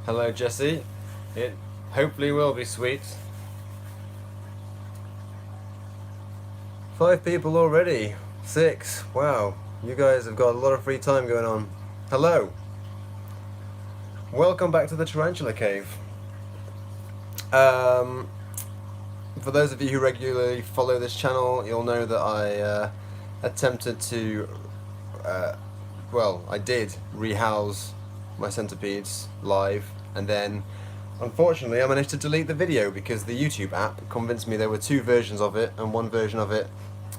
Hello, Jesse. It hopefully will be sweet. 5 people already. 6. Wow. You guys have got a lot of free time going on. Hello. Welcome back to the Tarantula Cave. For those of you who regularly follow this channel, you'll know that I attempted to, I did rehouse my centipedes live, and then unfortunately I managed to delete the video because the YouTube app convinced me there were 2 versions of it and one version of it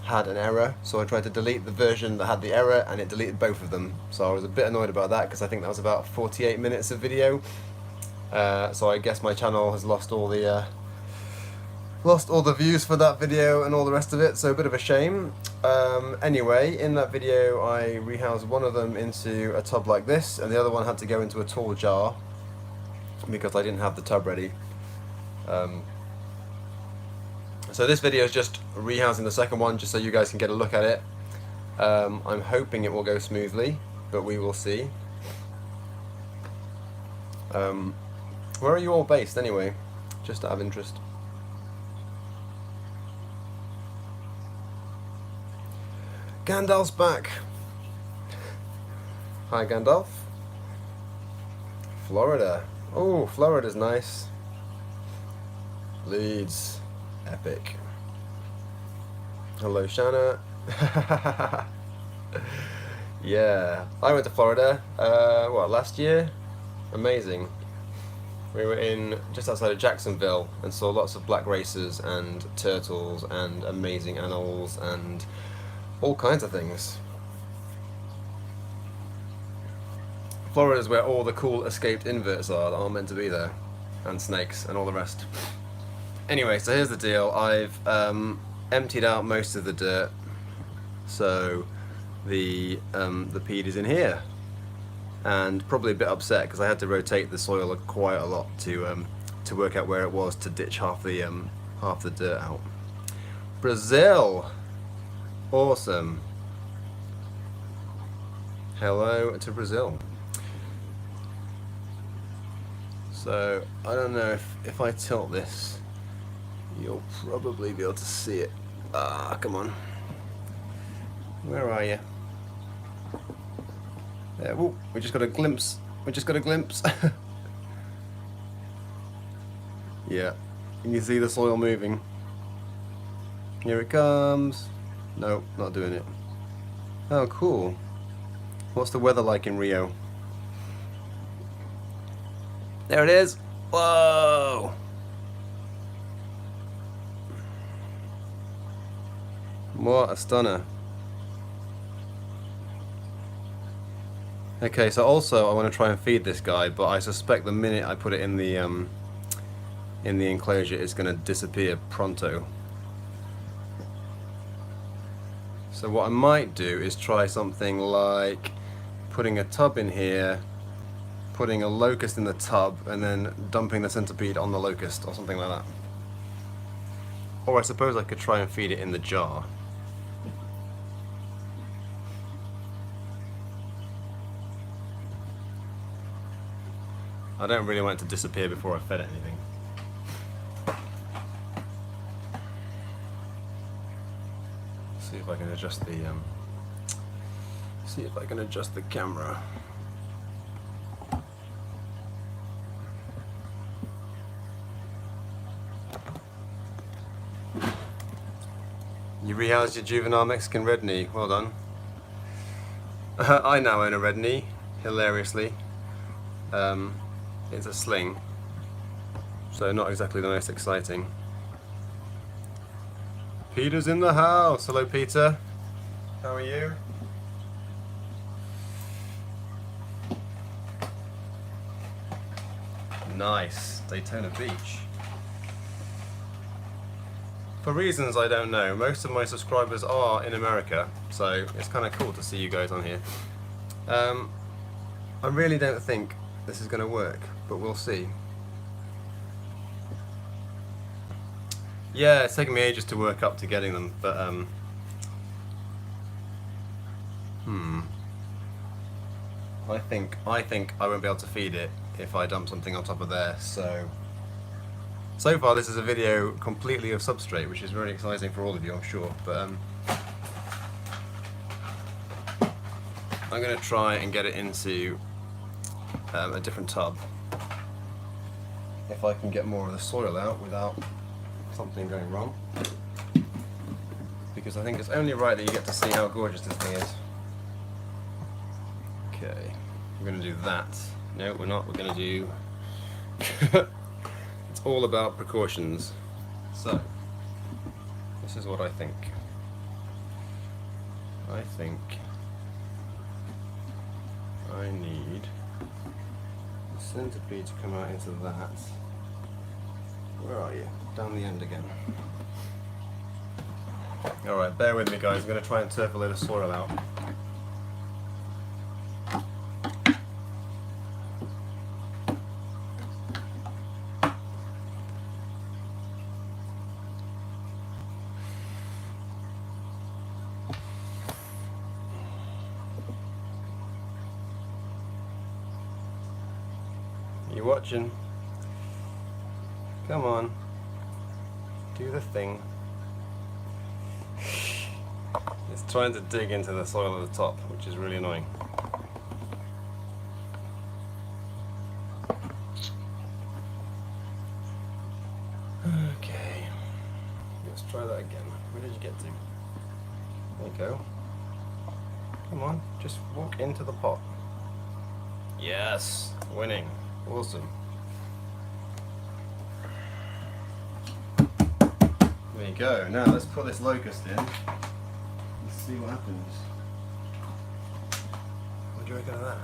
had an error, so I tried to delete the version that had the error and it deleted both of them. So I was a bit annoyed about that because I think that was about 48 minutes of video. So I guess my channel has lost all the views for that video and all the rest of it, so a bit of a shame. Anyway, in that video I rehoused one of them into a tub like this, and the other one had to go into a tall jar because I didn't have the tub ready. So this video is just rehousing the second one just so you guys can get a look at it. I'm hoping it will go smoothly, but we will see. Where are you all based anyway? Just out of interest. Gandalf's back. Hi Gandalf. Florida. Oh, Florida's nice. Leeds. Epic. Hello Shanna. Yeah, I went to Florida, last year? Amazing. We were in just outside of Jacksonville and saw lots of black racers and turtles and amazing animals and all kinds of things. Florida is where all the cool escaped inverts are that aren't meant to be there, and snakes and all the rest. Anyway, so here's the deal. I've emptied out most of the dirt, so the peat is in here, and probably a bit upset because I had to rotate the soil quite a lot to work out where it was to ditch half the dirt out. Brazil. Awesome. Hello to Brazil. So I don't know if I tilt this, you'll probably be able to see it. Ah, come on. Where are you? There. Whoa, we just got a glimpse. We just got a glimpse. Yeah, you can see the soil moving. Here it comes. No, not doing it. Oh, cool. What's the weather like in Rio? There it is. Whoa! What a stunner. Okay, so also I want to try and feed this guy, but I suspect the minute I put it in the enclosure it's going to disappear pronto. So what I might do is try something like putting a tub in here, putting a locust in the tub, and then dumping the centipede on the locust or something like that. Or I suppose I could try and feed it in the jar. I don't really want it to disappear before I fed it anything. See if I can adjust the camera. You rehoused your juvenile Mexican red knee. Well done. I now own a red knee, hilariously. It's a sling, so not exactly the most exciting. Peter's in the house. Hello, Peter. How are you? Nice. Daytona Beach. For reasons I don't know, most of my subscribers are in America, so it's kind of cool to see you guys on here. I really don't think this is going to work, but we'll see. Yeah, it's taken me ages to work up to getting them, but I think I won't be able to feed it if I dump something on top of there. So far this is a video completely of substrate, which is really exciting for all of you, I'm sure. But I'm going to try and get it into a different tub. If I can get more of the soil out without something going wrong. Because I think it's only right that you get to see how gorgeous this thing is. Okay, we're going to do that. No, we're not. We're going to do... It's all about precautions. So, this is what I think. I think I need the centipede to come out into that. Where are you? Down the end again. Alright, bear with me guys, I'm going to try and turf a load of soil out. You watching? Come on. Do the thing. It's trying to dig into the soil at the top, which is really annoying. Okay. Let's try that again. Where did you get to? There you go. Come on, just walk into the pot. Yes! Winning. Awesome. There you go. Now let's put this locust in. Let's see what happens. What do you reckon of that?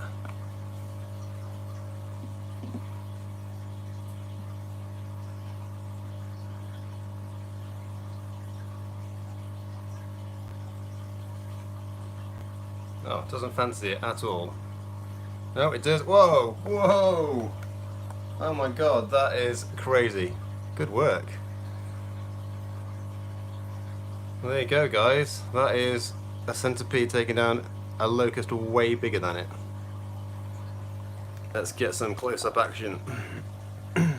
Oh, it doesn't fancy it at all. No, it does. Whoa! Whoa! Oh my god, that is crazy. Good work. Well, there you go, guys. That is a centipede taking down a locust way bigger than it. Let's get some close-up action. I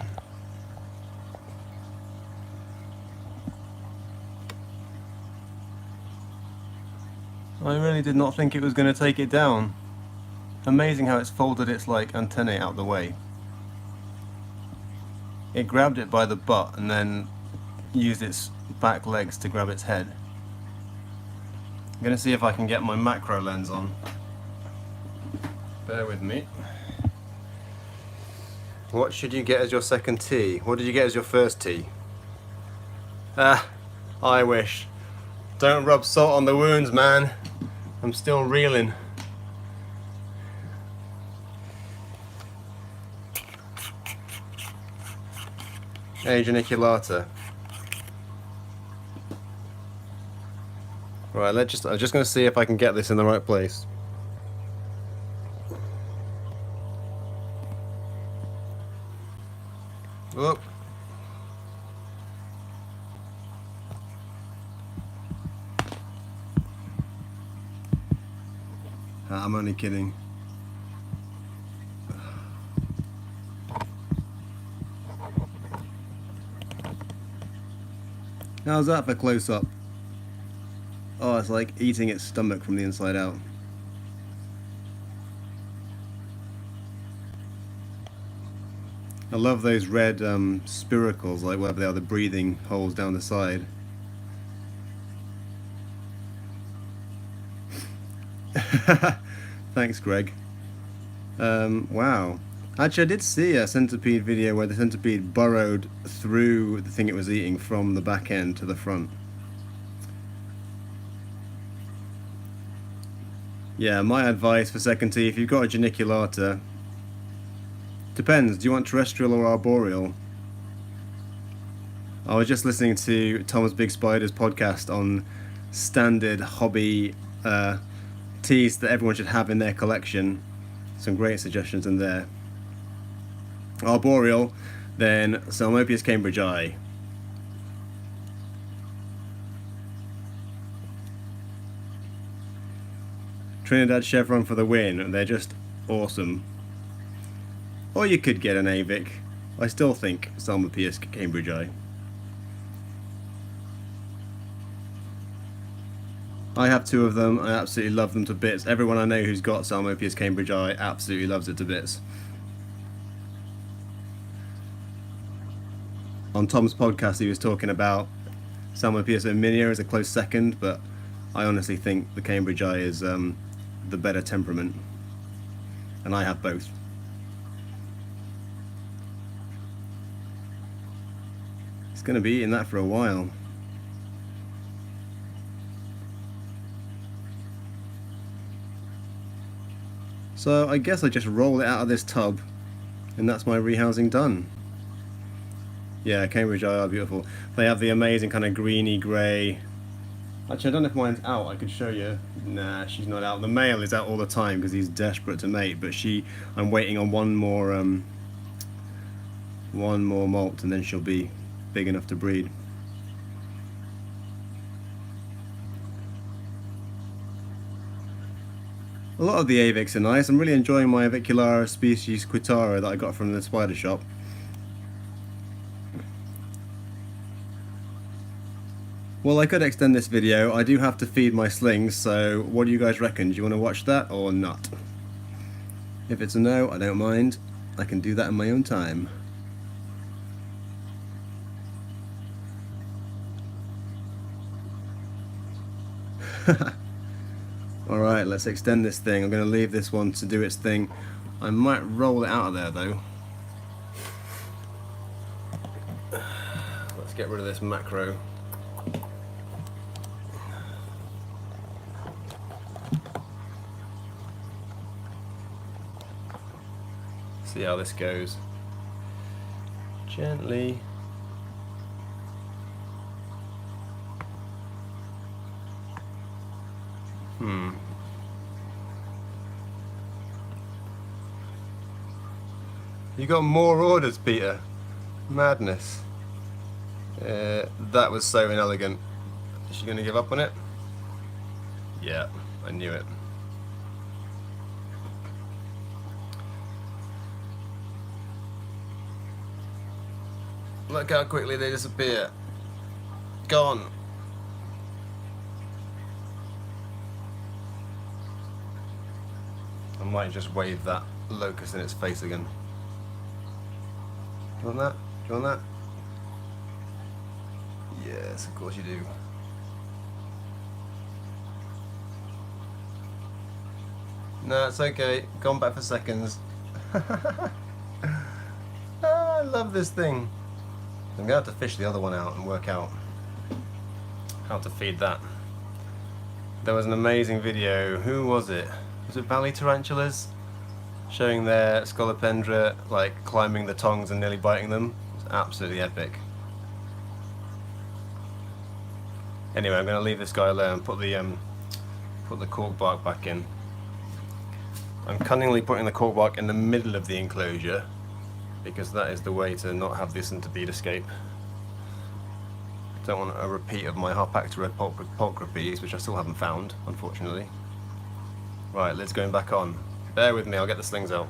really did not think it was going to take it down. Amazing how it's folded its antennae out the way. It grabbed it by the butt and then used its back legs to grab its head. I'm going to see if I can get my macro lens on. Bear with me. What should you get as your second tea? What did you get as your first tea? Ah, I wish. Don't rub salt on the wounds, man. I'm still reeling. Hey, geniculata. Right, I'm just going to see if I can get this in the right place. Whoop. I'm only kidding. How's that for close up? Oh, it's like eating its stomach from the inside out. I love those red spiracles, like whatever they are, the breathing holes down the side. Thanks, Greg. Wow. Actually, I did see a centipede video where the centipede burrowed through the thing it was eating from the back end to the front. Yeah, my advice for second tea, if you've got a geniculata, depends, do you want terrestrial or arboreal? I was just listening to Tom's Big Spiders podcast on standard hobby teas that everyone should have in their collection. Some great suggestions in there. Arboreal, then Psalmopius cambridgei. Trinidad Chevron for the win. They're just awesome. Or you could get an AVIC. I still think Psalmopoeus cambridgei. I have 2 of them. I absolutely love them to bits. Everyone I know who's got Psalmopoeus cambridgei absolutely loves it to bits. On Tom's podcast, he was talking about Psalmopoeus ominia as a close second, but I honestly think the cambridgei is the better temperament, and I have both. It's going to be eating that for a while. So I guess I just roll it out of this tub, and that's my rehousing done. Yeah, cambridgei are beautiful. They have the amazing kind of greeny grey. Actually, I don't know if mine's out. I could show you. Nah, she's not out. The male is out all the time because he's desperate to mate. But I'm waiting on one more molt, and then she'll be big enough to breed. A lot of the avics are nice. I'm really enjoying my Avicularis species Quitara that I got from the spider shop. Well, I could extend this video. I do have to feed my slings, so what do you guys reckon? Do you want to watch that or not? If it's a no, I don't mind. I can do that in my own time. Alright, let's extend this thing. I'm going to leave this one to do its thing. I might roll it out of there though. Let's get rid of this macro. See how this goes. Gently. You got more orders, Peter. Madness. That was so inelegant. Is she going to give up on it? Yeah, I knew it. Look how quickly they disappear. Gone. I might just wave that locust in its face again. Do you want that? Do you want that? Yes, of course you do. No, it's okay. Gone back for seconds. I love this thing. I'm going to have to fish the other one out and work out how to feed that. There was an amazing video. Who was it? Was it Valley Tarantulas? Showing their Scolopendra like climbing the tongs and nearly biting them. It's absolutely epic. Anyway, I'm going to leave this guy alone and put the cork bark back in. I'm cunningly putting the cork bark in the middle of the enclosure because that is the way to not have this centipede escape. Don't want a repeat of my Harpactera pulchripes, which I still haven't found, unfortunately. Right, lid's going back on. Bear with me, I'll get the slings out.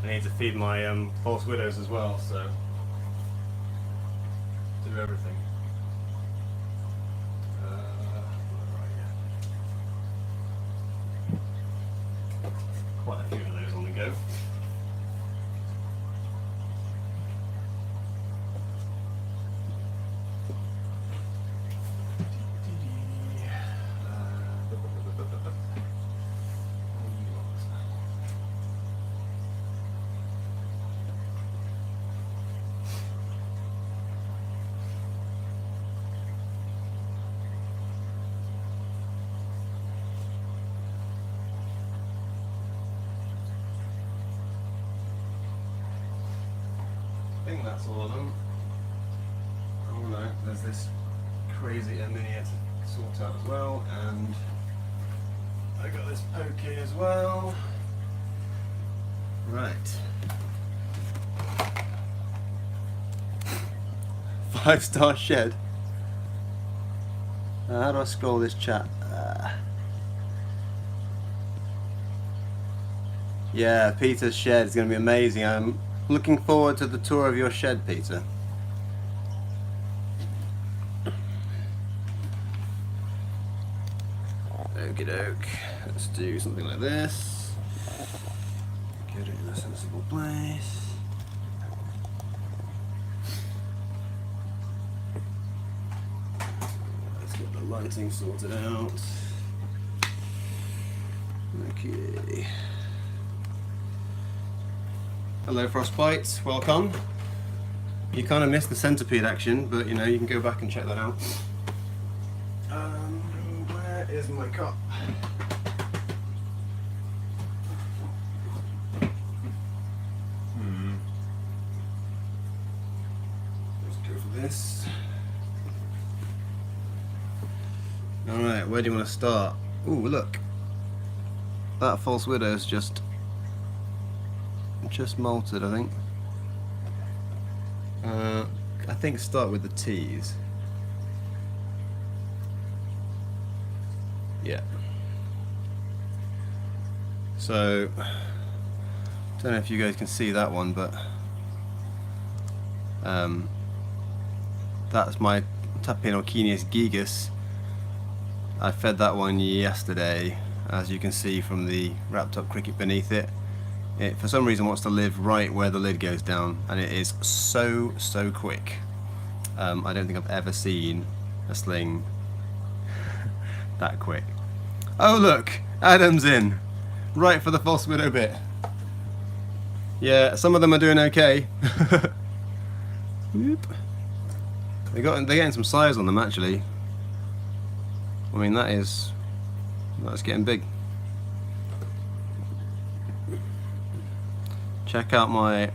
I need to feed my false widows as well, so do everything. Quite a few of those on the go. I think that's all of them. Oh no, there's this crazy Erminia to sort out as well, and I got this poke here as well. Right. 5-star shed. How do I scroll this chat? Yeah, Peter's shed is going to be amazing. I'm looking forward to the tour of your shed, Peter. Okie doke. Let's do something like this. Get it in a sensible place. Let's get the lighting sorted out. Okay. Hello Frostbite, welcome. You kind of missed the centipede action, but you know, you can go back and check that out. Where is my cup? Let's go for this. Alright, where do you want to start? Ooh, look. That false widow's just molted, I think. I think start with the T's. Yeah. So, don't know if you guys can see that one, but that's my Tapinocenius gigas. I fed that one yesterday, as you can see from the wrapped up cricket beneath it. It for some reason wants to live right where the lid goes down, and it is so quick. I don't think I've ever seen a sling that quick. Oh look, Adam's in, right for the false widow bit. Yeah, some of them are doing okay. Whoop. They're getting some size on them actually. I mean that's getting big. Check out my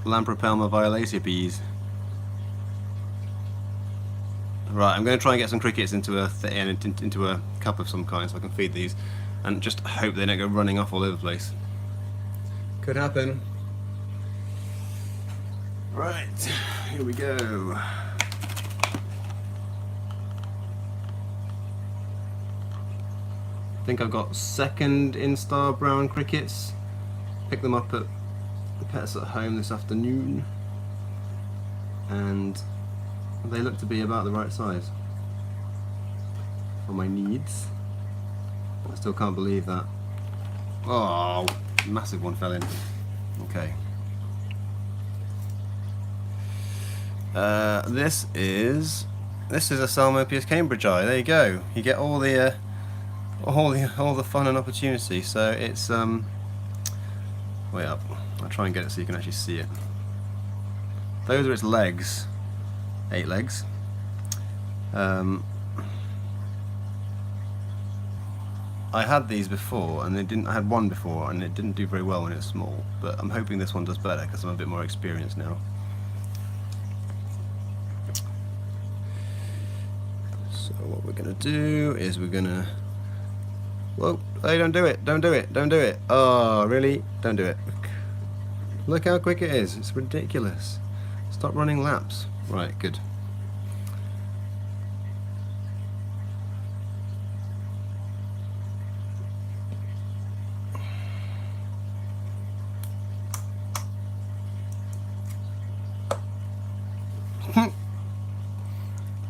Lampropelma violacea bees. Right, I'm going to try and get some crickets into a cup of some kind so I can feed these, and just hope they don't go running off all over the place. Could happen. Right, here we go. I think I've got second instar brown crickets. Picked them up at the Pets at Home this afternoon, and they look to be about the right size for my needs. I still can't believe that. Oh, massive one fell in. Okay. This is a Salmopius cambridgei. There you go. You get all the fun and opportunity. So it's wait up. I'll try and get it so you can actually see it. Those are its legs. 8 legs. I had these before, and I had one before, and it didn't do very well when it was small. But I'm hoping this one does better because I'm a bit more experienced now. So what we're gonna do is we're gonna. Whoa! Hey, don't do it! Don't do it! Don't do it! Oh, really? Don't do it! Look how quick it is. It's ridiculous. Stop running laps. Right, good.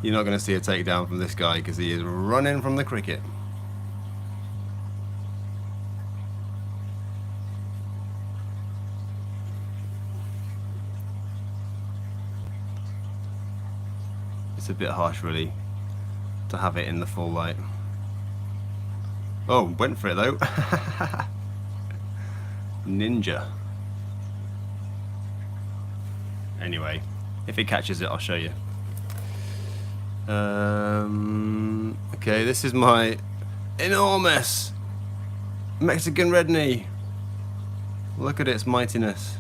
You're not going to see a takedown from this guy because he is running from the cricket. It's a bit harsh really to have it in the full light. Oh, went for it though. Ninja. Anyway, if it catches it, I'll show you. Okay, this is my enormous Mexican red knee. Look at its mightiness.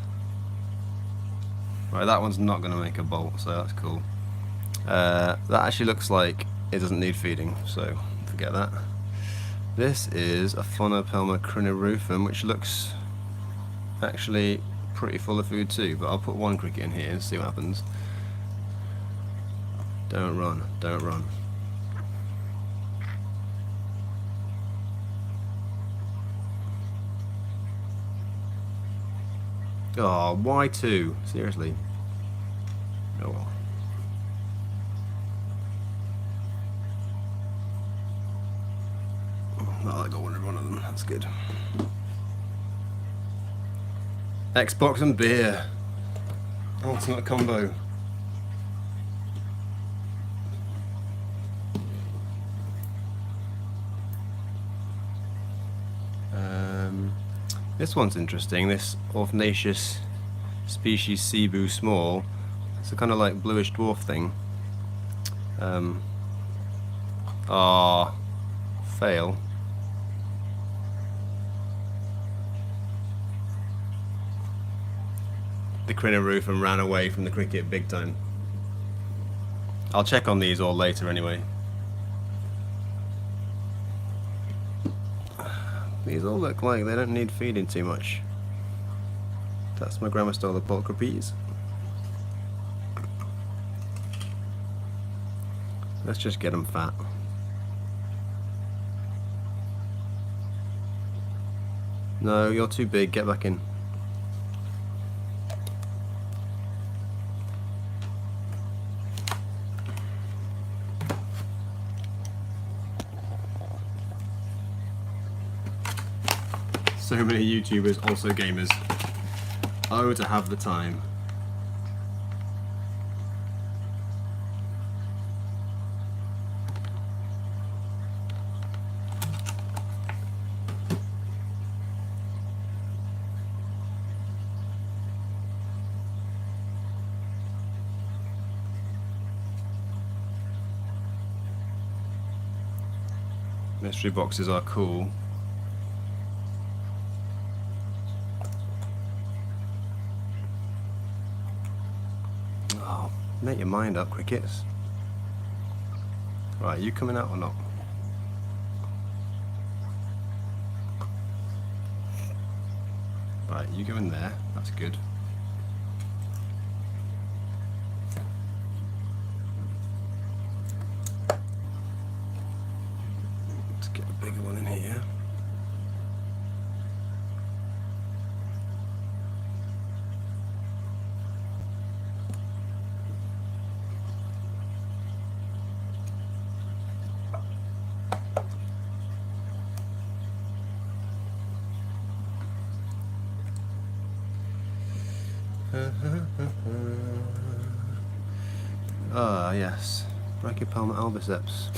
Right, that one's not going to make a bolt, so that's cool. That actually looks like it doesn't need feeding, so forget that. This is a Phonopelma criniruthum, which looks actually pretty full of food too, but I'll put one cricket in here and see what happens. Don't run, don't run. Oh, why two? Seriously. Oh well. Oh, I got one of them, that's good. Xbox and beer. Ultimate combo. This one's interesting, this Orphnaceous species Cebu small. It's a kind of like bluish dwarf thing. Fail. The criniruthum ran away from the cricket big time. I'll check on these all later anyway. These all look like they don't need feeding too much. That's my grandma stole the polka peas. Let's just get them fat. No, you're too big, get back in. So many YouTubers, also gamers. Oh, to have the time. Mystery boxes are cool. Make your mind up, crickets. Right, you coming out or not? Right, you go in there, that's good. Let's get a bigger one in here. Ah, yes. Brachypelma albiceps.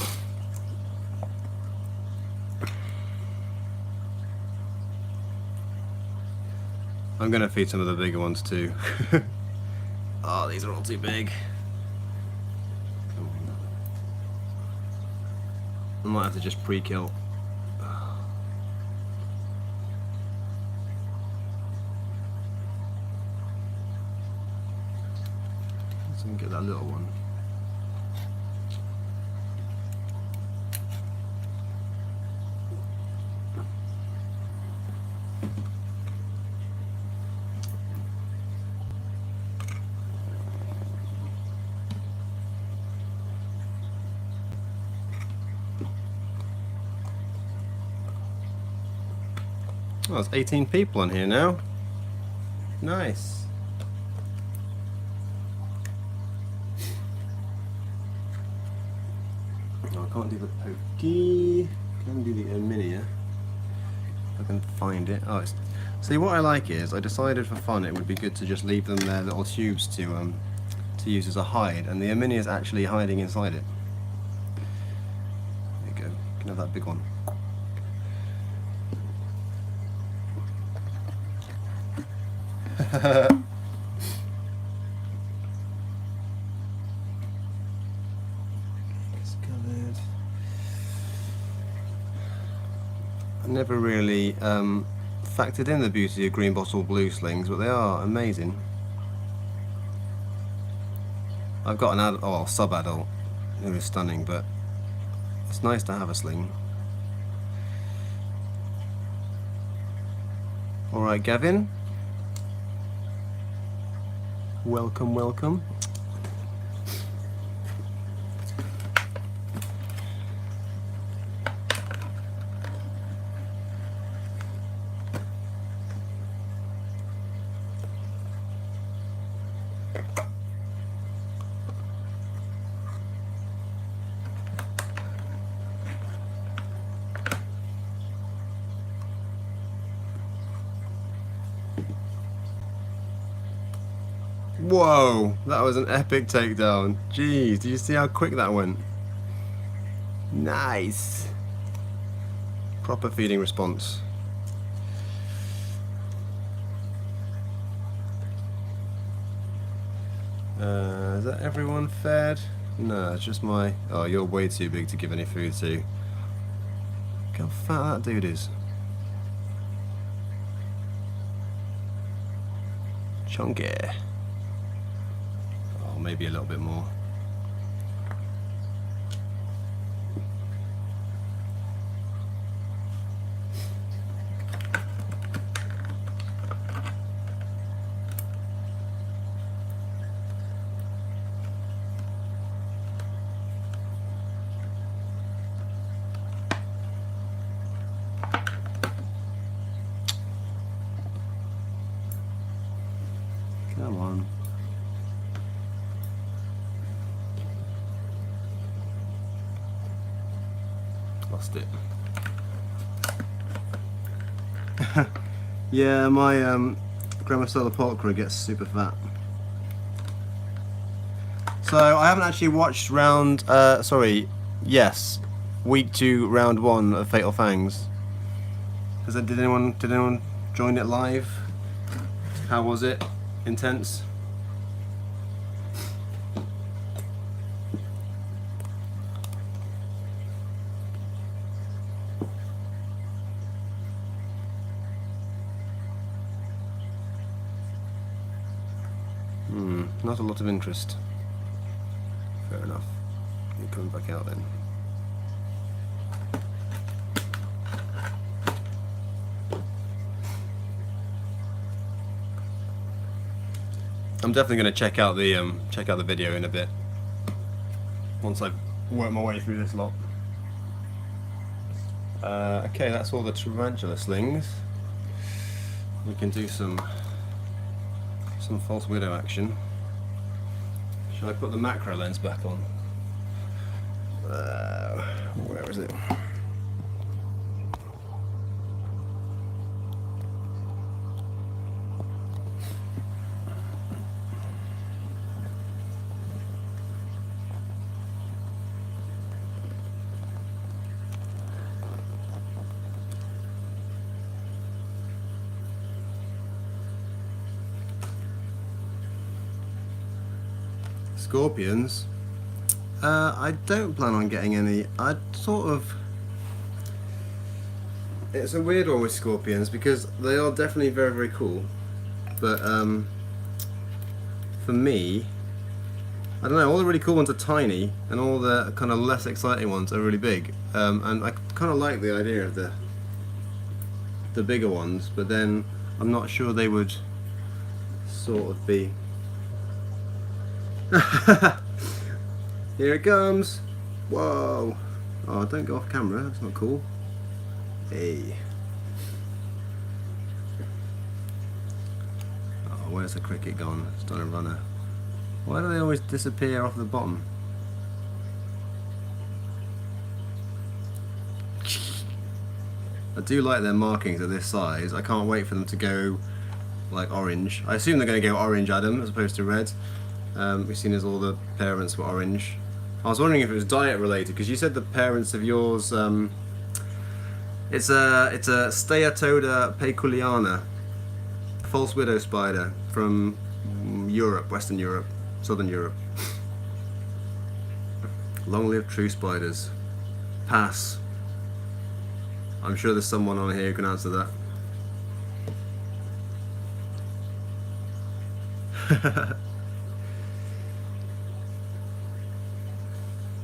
I'm gonna feed some of the bigger ones too. Oh, these are all too big. I might have to just pre-kill. Let's get that little one. Oh, there's 18 people on here now. Nice. No, I can't do the pokey. Can do the Erminia. If I can find it. Oh, it's. See, what I like is I decided for fun it would be good to just leave them their little tubes to use as a hide, and the Erminia is actually hiding inside it. There you go. You can have that big one. It's covered. I never really factored in the beauty of green bottle blue slings, but they are amazing. I've got an sub-adult who is stunning, but it's nice to have a sling. Alright, Gavin. Welcome, welcome. Whoa, that was an epic takedown. Jeez, do you see how quick that went? Nice. Proper feeding response. Is that everyone fed? No, it's just my... Oh, you're way too big to give any food to. Look how fat that dude is. Chunky. Oh, maybe a little bit more. Come on. Lost it. Yeah, my Grammostola pulchra gets super fat. So I haven't actually watched week 2, round 1 of Fatal Fangs. Did anyone join it live? How was it? Intense? Not a lot of interest. Fair enough. You're coming back out then. I'm definitely going to check out the video in a bit once I've worked my way through this lot. Okay, that's all the tarantula slings. We can do some false widow action. Shall I put the macro lens back on? Where is it? Scorpions? I don't plan on getting any. It's a weird one with scorpions because they are definitely very, very cool. But for me, I don't know, all the really cool ones are tiny and all the kind of less exciting ones are really big. And I kind of like the idea of the bigger ones, but then I'm not sure they would sort of be... Here it comes! Whoa! Oh, don't go off camera, that's not cool. Hey. Oh, where's the cricket gone? It's done a runner. Why do they always disappear off the bottom? I do like their markings at this size. I can't wait for them to go like orange. I assume they're going to go orange Adam as opposed to red. We've seen as all the parents were orange. I was wondering if it was diet related because you said the parents of yours. It's a Steatoda peculiana, false widow spider from Europe, Western Europe, Southern Europe. Long live true spiders. Pass. I'm sure there's someone on here who can answer that.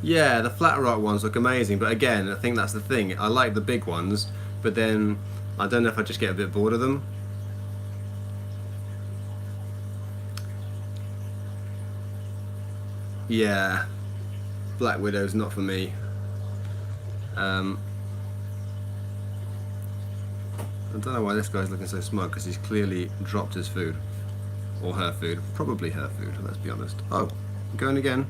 Yeah, the flat rock ones look amazing, but again, I think that's the thing. I like the big ones, but then I don't know if I just get a bit bored of them. Yeah, Black Widow's not for me. I don't know why this guy's looking so smug, because he's clearly dropped his food. Or her food. Probably her food, let's be honest. Oh, going again.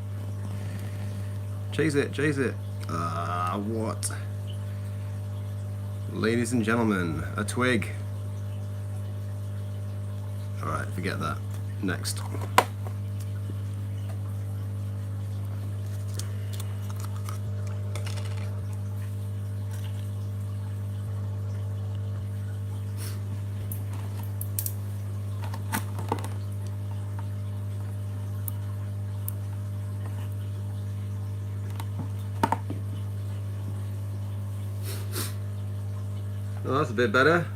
Chase it, chase it. What? Ladies and gentlemen, a twig. Alright, forget that. Next. Oh, that's a bit better.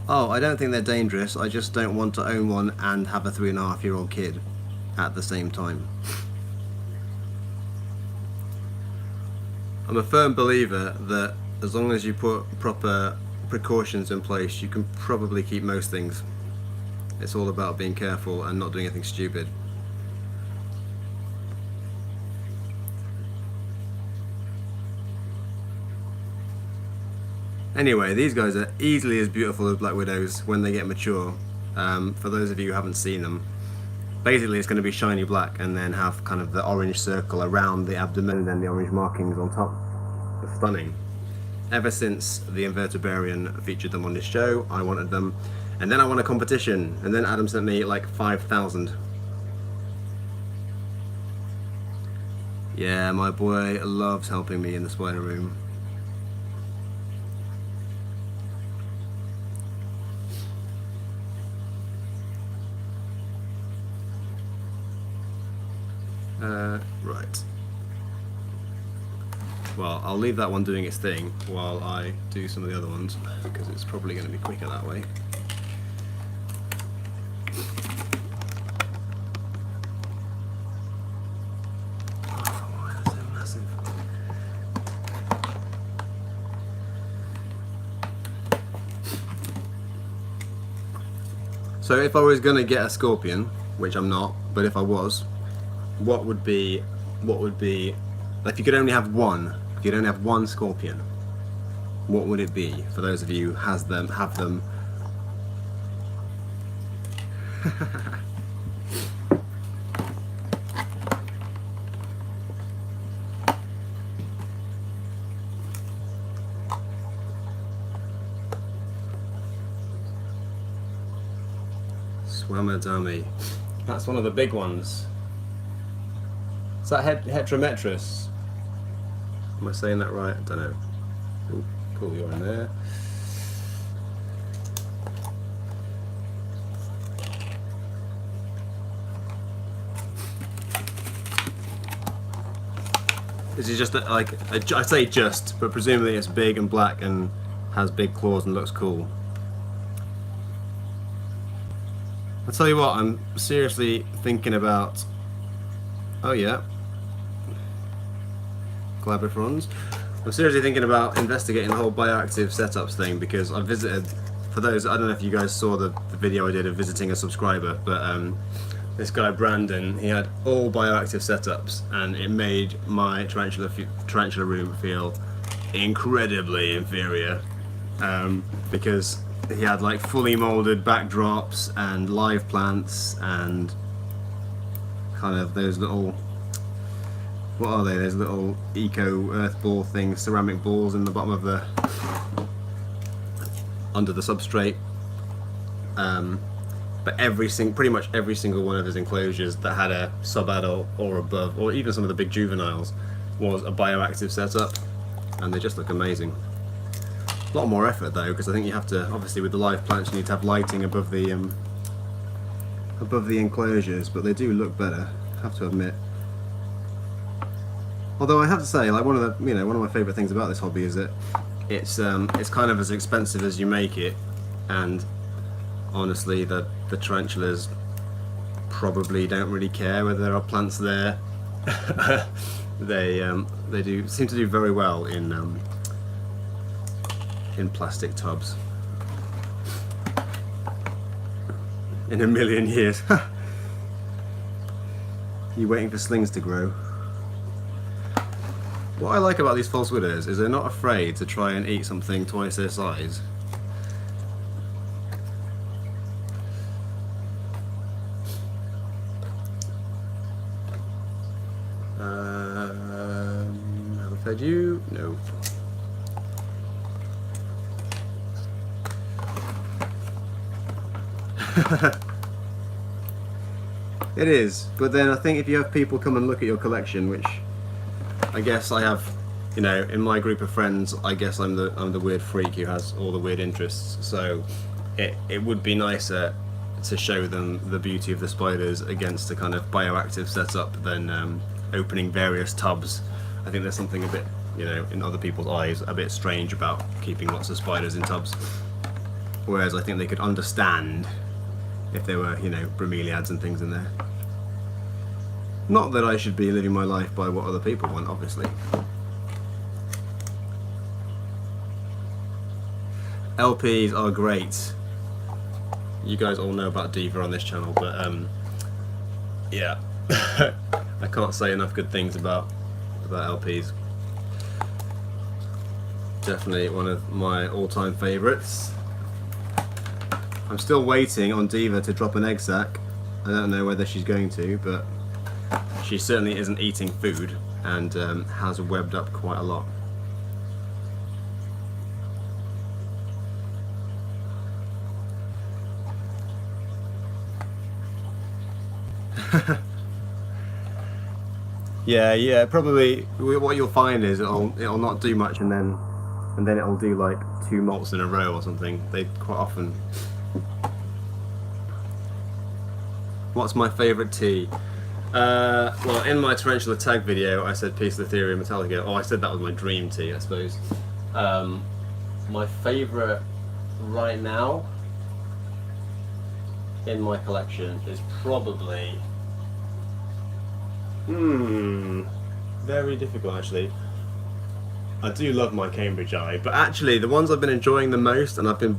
Oh, I don't think they're dangerous. I just don't want to own one and have a 3.5-year-old kid at the same time. I'm a firm believer that as long as you put proper precautions in place, you can probably keep most things. It's all about being careful and not doing anything stupid. Anyway, these guys are easily as beautiful as Black Widows when they get mature. For those of you who haven't seen them, basically it's going to be shiny black and then have kind of the orange circle around the abdomen and then the orange markings on top. They're stunning. Ever since the Invertebrarian featured them on this show, I wanted them. And then I won a competition, and then Adam sent me like 5,000. Yeah, my boy loves helping me in the spider room. Right. Well, I'll leave that one doing its thing while I do some of the other ones, because it's probably going to be quicker that way. Oh, why is it massive? So if I was going to get a scorpion, which I'm not, but if I was, what would be, if you could only have one, if you could only have one scorpion, what would it be? For those of you who have them. Swamadami. That's one of the big ones. Is that Heterometris? Am I saying that right? I don't know. Ooh, cool, you're in there. This is just like, I say just, but presumably it's big and black and has big claws and looks cool. I'll tell you what, I'm seriously thinking about, oh yeah, Glabrifrons. I'm seriously thinking about investigating the whole bioactive setups thing, because I visited, for those, I don't know if you guys saw the video I did of visiting a subscriber, but this guy Brandon, he had all bioactive setups, and it made my tarantula room feel incredibly inferior, because he had like fully molded backdrops and live plants and kind of those little, what are they, those little eco earth ball things, ceramic balls in the bottom of the, under the substrate. But pretty much every single one of his enclosures that had a sub-adult or above, or even some of the big juveniles, was a bioactive setup, and they just look amazing. A lot more effort though, because I think you have to, obviously with the live plants, you need to have lighting above the enclosures, but they do look better, I have to admit. Although I have to say, like, one of my favourite things about this hobby is that it's kind of as expensive as you make it, and honestly, the tarantulas probably don't really care whether there are plants there. They do seem to do very well in plastic tubs. In a million years. You waiting for slings to grow? What I like about these false widows is they're not afraid to try and eat something twice their size. Have I fed you? No. It is, but then I think if you have people come and look at your collection, which I guess I have, you know, in my group of friends, I guess I'm the weird freak who has all the weird interests. So it would be nicer to show them the beauty of the spiders against a kind of bioactive setup than opening various tubs. I think there's something a bit, you know, in other people's eyes, a bit strange about keeping lots of spiders in tubs. Whereas I think they could understand if there were, you know, bromeliads and things in there. Not that I should be living my life by what other people want, obviously. LPs are great. You guys all know about Diva on this channel, but yeah, I can't say enough good things about LPs. Definitely one of my all-time favourites. I'm still waiting on Diva to drop an egg sac. I don't know whether she's going to, but she certainly isn't eating food and has webbed up quite a lot. Yeah, probably what you'll find is it'll not do much and then it'll do like 2 molts in a row or something. They quite often. What's my favourite tea? Well, in my tarantula tag video I said Piece of Ethereum Metallica. Oh, I said that was my dream tea, I suppose. My favourite right now in my collection is probably very difficult actually. I do love my Cambridge Eye, but actually the ones I've been enjoying the most, and I've been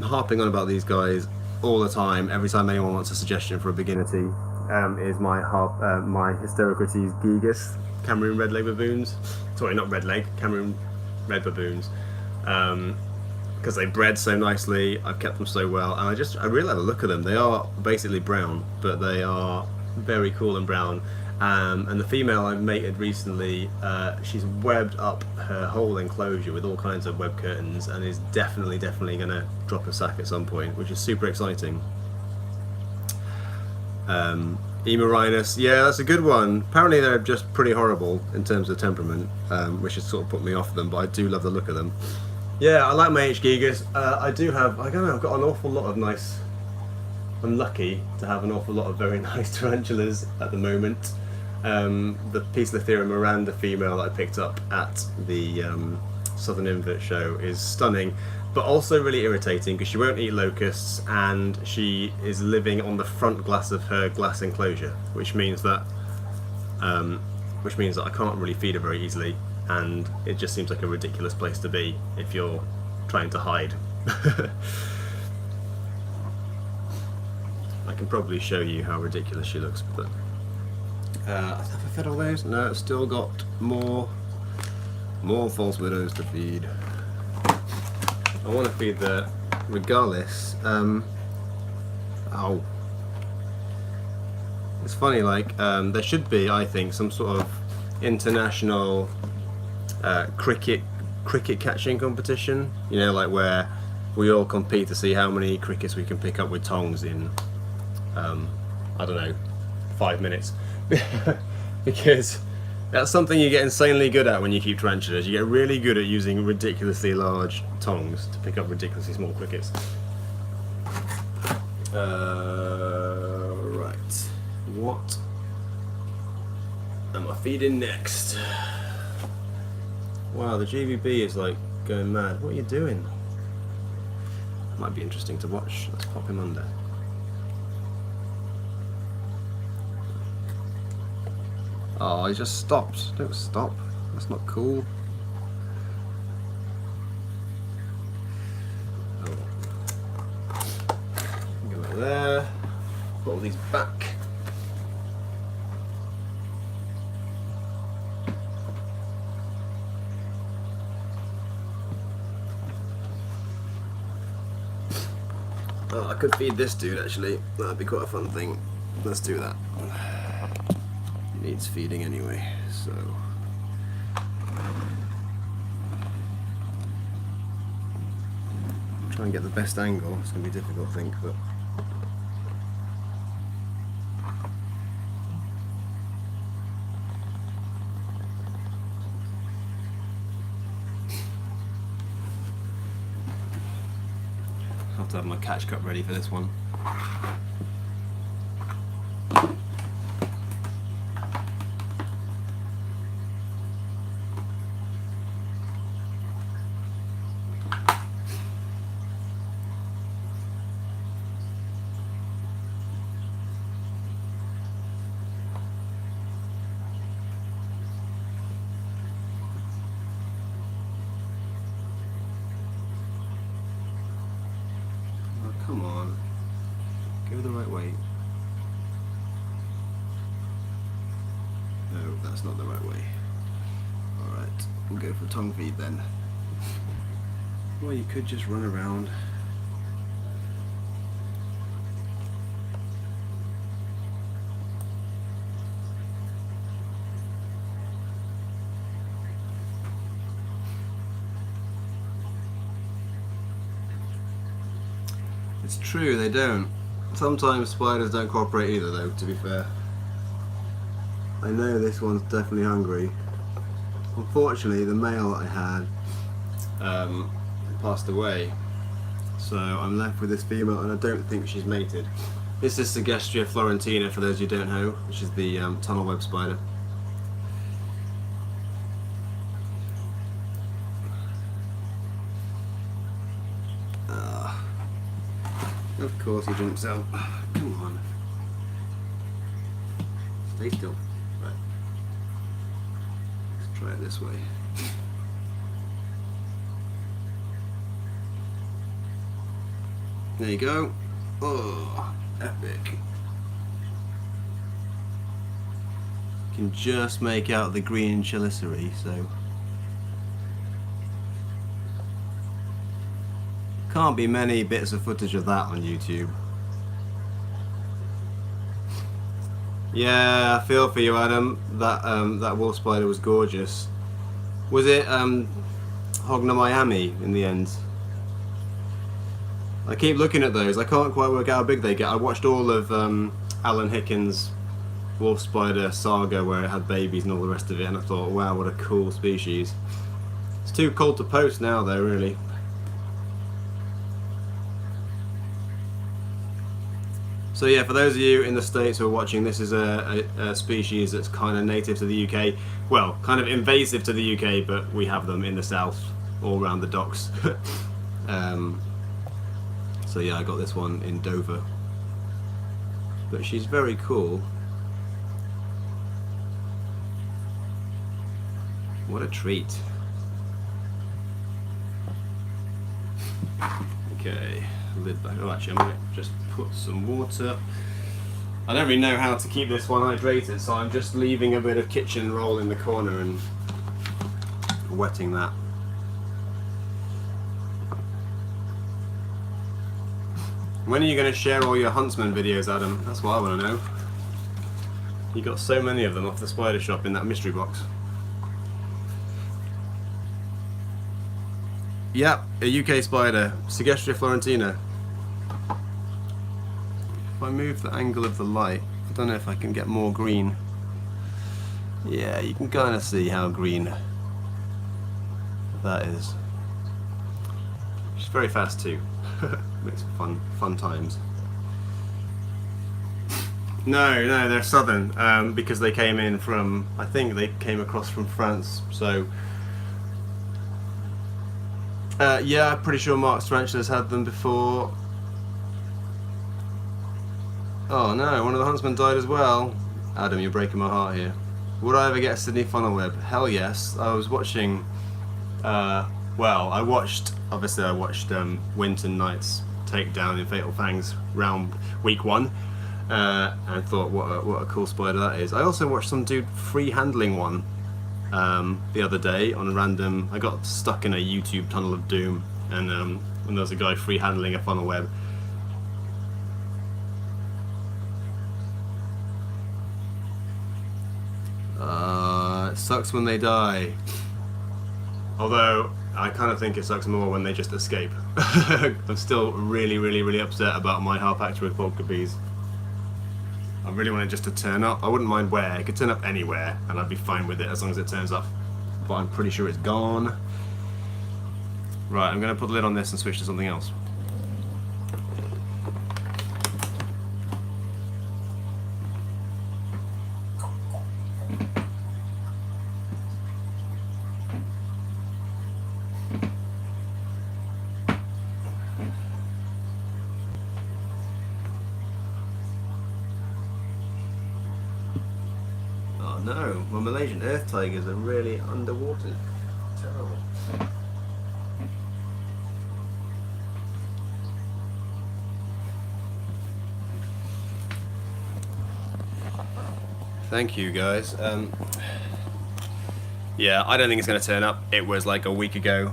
harping on about these guys all the time, every time anyone wants a suggestion for a beginner tea, is my Hysterocrates gigas, Cameroon red leg baboons. Sorry, not red leg, Cameroon red baboons. Because they bred so nicely, I've kept them so well, and I really like the look of them. They are basically brown, but they are very cool and brown. And the female I've mated recently, she's webbed up her whole enclosure with all kinds of web curtains and is definitely going to drop a sack at some point, which is super exciting. Emarinus, yeah, that's a good one. Apparently they're just pretty horrible in terms of temperament, which has sort of put me off them, but I do love the look of them. Yeah, I like my H. gigas. I don't know, I've got an awful lot of nice... I'm lucky to have an awful lot of very nice tarantulas at the moment. The Piece of Ethereum Miranda female that I picked up at the Southern Invert show is stunning, but also really irritating because she won't eat locusts and she is living on the front glass of her glass enclosure, which means that I can't really feed her very easily, and it just seems like a ridiculous place to be if you're trying to hide. I can probably show you how ridiculous she looks, but have I fed all those? No, I've still got more false widows to feed. I want to feed the regardless. Oh, it's funny. Like there should be, I think, some sort of international cricket catching competition. You know, like where we all compete to see how many crickets we can pick up with tongs in. I don't know, 5 minutes. Because that's something you get insanely good at when you keep tarantulas. You get really good at using ridiculously large tongs to pick up ridiculously small crickets. Right. What am I feeding next? Wow, the GVB is like going mad. What are you doing? Might be interesting to watch. Let's pop him under. Oh, he just stopped. Don't stop. That's not cool. Oh. Go back there. Put all these back. Oh, I could feed this dude actually. That'd be quite a fun thing. Let's do that. He needs feeding anyway, so. Try and get the best angle. It's going to be difficult, I think, but. I have to have my catch cup ready for this one. Come on, go the right way. No, that's not the right way. Alright, we'll go for tongue feed then. Or you could just run around. It's true, they don't. Sometimes spiders don't cooperate either though, to be fair. I know this one's definitely hungry. Unfortunately, the male that I had passed away. So I'm left with this female and I don't think she's mated. This is Segestria florentina, for those who don't know, which is the tunnel web spider. Of course he jumps out. Come on. Stay still. Right. Let's try it this way. There you go. Oh, epic. You can just make out the green chelicerae, so can't be many bits of footage of that on YouTube. Yeah, I feel for you, Adam. That wolf spider was gorgeous. Was it Hogna Miami in the end? I keep looking at those. I can't quite work out how big they get. I watched all of Alan Hickens' wolf spider saga where it had babies and all the rest of it, and I thought, wow, what a cool species. It's too cold to post now though, really. So yeah, for those of you in the States who are watching, this is a species that's kind of native to the UK. Well, kind of invasive to the UK, but we have them in the south, all around the docks. So yeah, I got this one in Dover. But she's very cool. What a treat. Okay, lid back. Oh, actually, I might just put some water. I don't really know how to keep this one hydrated, so I'm just leaving a bit of kitchen roll in the corner and wetting that. When are you going to share all your Huntsman videos, Adam? That's what I want to know. You got so many of them off the spider shop in that mystery box. Yep, a UK spider, Segestria florentina. If I move the angle of the light, I don't know if I can get more green. Yeah, you can kind of see how green that is. She's very fast too. Makes for fun times. No, they're southern because they came in from, I think they came across from France. So yeah, I'm pretty sure Mark's Tarantulas had them before. Oh no, one of the huntsmen died as well. Adam, you're breaking my heart here. Would I ever get a Sydney funnel web? Hell yes. I was watching, well, I watched Winton Knight's takedown in Fatal Fangs round week 1, and thought what a cool spider that is. I also watched some dude free handling one the other day on a random. I got stuck in a YouTube tunnel of doom, and there was a guy free handling a funnel web. It sucks when they die. Although I kind of think it sucks more when they just escape. I'm still really upset about my Harpactor with Polka bees. I really want it just to turn up. I wouldn't mind where. It could turn up anywhere and I'd be fine with it as long as it turns up. But I'm pretty sure it's gone. Right, I'm going to put the lid on this and switch to something else. Oh no, my Malaysian earth tigers are really underwater. Terrible. Thank you guys. Yeah, I don't think it's going to turn up. It was like a week ago,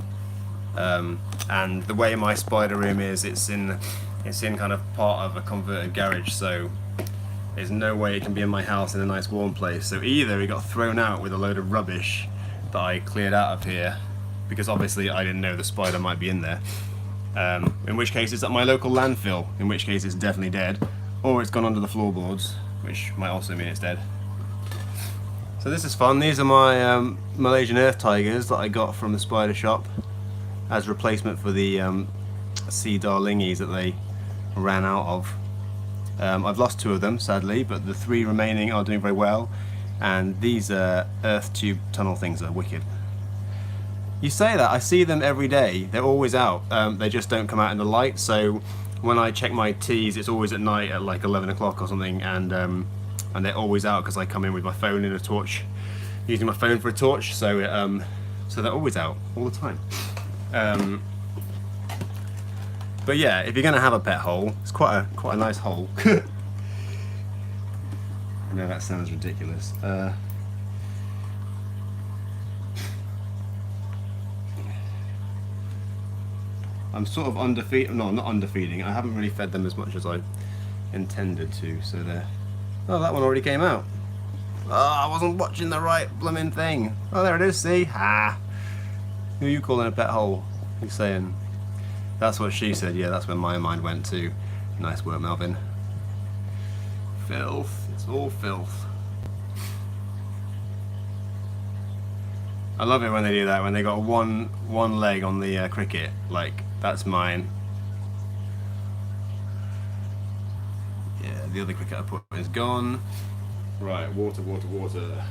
and the way my spider room is, it's in kind of part of a converted garage, so there's no way it can be in my house in a nice warm place. So either it got thrown out with a load of rubbish that I cleared out of here, because obviously I didn't know the spider might be in there, in which case it's at my local landfill, in which case it's definitely dead, or it's gone under the floorboards, which might also mean it's dead. So this is fun. These are my Malaysian earth tigers that I got from the spider shop as replacement for the sea darlingies that they ran out of. I've lost 2 of them sadly, but the 3 remaining are doing very well, and these earth tube tunnel things are wicked. You say that, I see them every day. They're always out. They just don't come out in the light, so when I check my teas it's always at night at like 11 o'clock or something, and they're always out because I come in with my phone in a torch, using my phone for a torch, so they're always out all the time. But yeah, if you're gonna have a pet hole, it's quite a nice hole. I know that sounds ridiculous. I'm sort of underfeeding. No, I'm not underfeeding. I haven't really fed them as much as I intended to, so they're. Oh, that one already came out. Oh, I wasn't watching the right blooming thing. Oh, there it is, see? Ha! Who are you calling a pet hole? He's saying. That's what she said, yeah, that's where my mind went to. Nice work, Melvin. Filth. It's all filth. I love it when they do that, when they got one leg on the cricket. Like, that's mine. Yeah, the other cricket I put is gone. Right, water. Water.